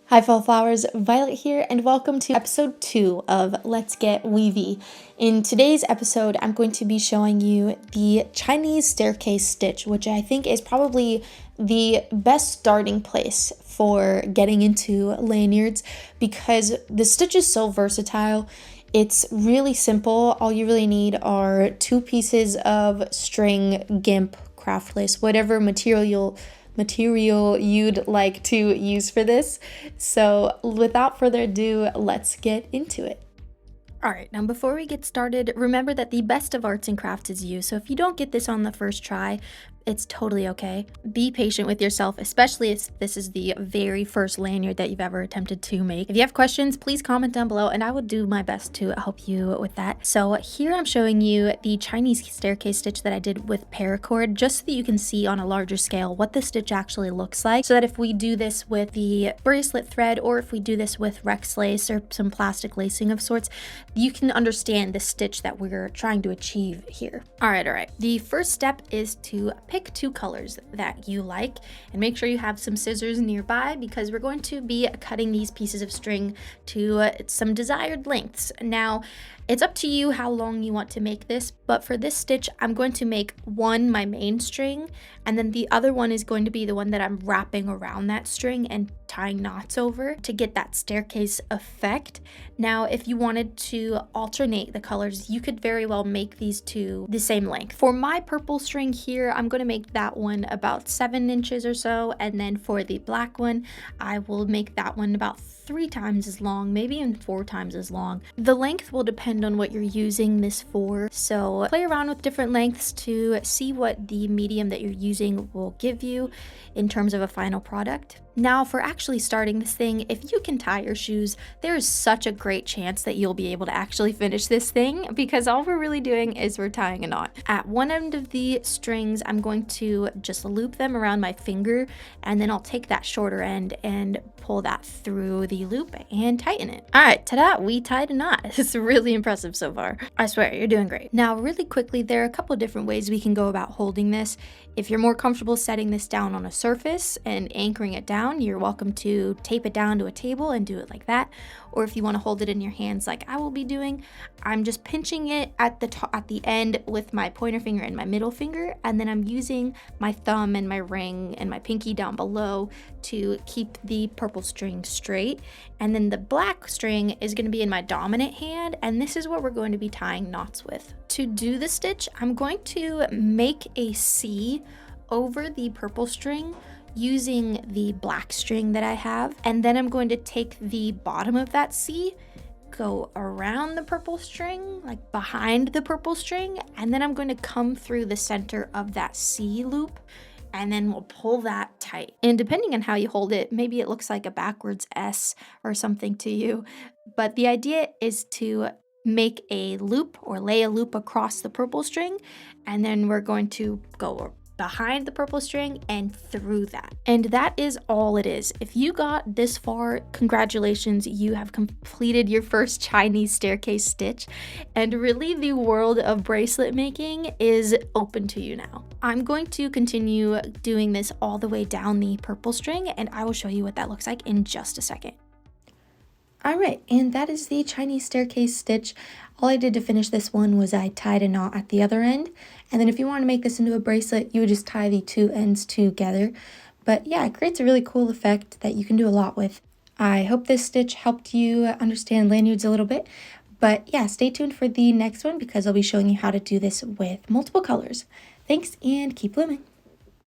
Hi fall flowers, Violet here and welcome to episode 2 of Let's Get Weavy. In today's episode, I'm going to be showing you the Chinese staircase stitch, which I think is probably the best starting place for getting into lanyards because the stitch is so versatile. It's really simple. All you really need are 2 pieces of string, gimp, craft lace, whatever material you'd like to use for this. So without further ado, let's get into it. Alright, now before we get started, remember that the best of arts and crafts is you, so if you don't get this on the first try, it's totally okay. Be patient with yourself, especially if this is the very first lanyard that you've ever attempted to make. If you have questions, please comment down below and I will do my best to help you with that. So here I'm showing you the Chinese staircase stitch that I did with paracord, just so that you can see on a larger scale what the stitch actually looks like, so that if we do this with the bracelet thread or if we do this with Rex lace or some plastic lacing of sorts, you can understand the stitch that we're trying to achieve here. All right. The first step is to pick 2 colors that you like and make sure you have some scissors nearby because we're going to be cutting these pieces of string to some desired lengths. Now, it's up to you how long you want to make this, but for this stitch, I'm going to make one my main string, and then the other one is going to be the one that I'm wrapping around that string and tying knots over to get that staircase effect. Now, if you wanted to alternate the colors, you could very well make these 2 the same length. For my purple string here, I'm going to make that one about 7 inches or so, and then for the black one, I will make that one about 3 times as long, maybe even 4 times as long. The length will depend on what you're using this for, so play around with different lengths to see what the medium that you're using will give you in terms of a final product. Now, for actually starting this thing, if you can tie your shoes, there is such a great chance that you'll be able to actually finish this thing because all we're really doing is we're tying a knot. At one end of the strings, I'm going to just loop them around my finger, and then I'll take that shorter end and pull that through the loop and tighten it. All right, ta-da, we tied a knot. It's really impressive so far. I swear, you're doing great. Now, really quickly, there are a couple different ways we can go about holding this. If you're more comfortable setting this down on a surface and anchoring it down, you're welcome to tape it down to a table and do it like that. Or if you want to hold it in your hands like I will be doing, I'm just pinching it at the end with my pointer finger and my middle finger, and then I'm using my thumb and my ring and my pinky down below to keep the purple string straight. And then the black string is going to be in my dominant hand, and this is what we're going to be tying knots with. To do the stitch, I'm going to make a C over the purple string using the black string that I have, and then I'm going to take the bottom of that C, go around the purple string, like behind the purple string, and then I'm going to come through the center of that C loop, and then we'll pull that tight. And depending on how you hold it, maybe it looks like a backwards S or something to you, but the idea is to make a loop or lay a loop across the purple string, and then we're going to go behind the purple string and through that. And that is all it is. If you got this far, congratulations, you have completed your first Chinese staircase stitch, and really the world of bracelet making is open to you now. I'm going to continue doing this all the way down the purple string, and I will show you what that looks like in just a second. Alright, and that is the Chinese staircase stitch. All I did to finish this one was I tied a knot at the other end, and then if you want to make this into a bracelet, you would just tie the 2 ends together. But yeah, it creates a really cool effect that you can do a lot with. I hope this stitch helped you understand lanyards a little bit, but yeah, stay tuned for the next one because I'll be showing you how to do this with multiple colors. Thanks, and keep blooming!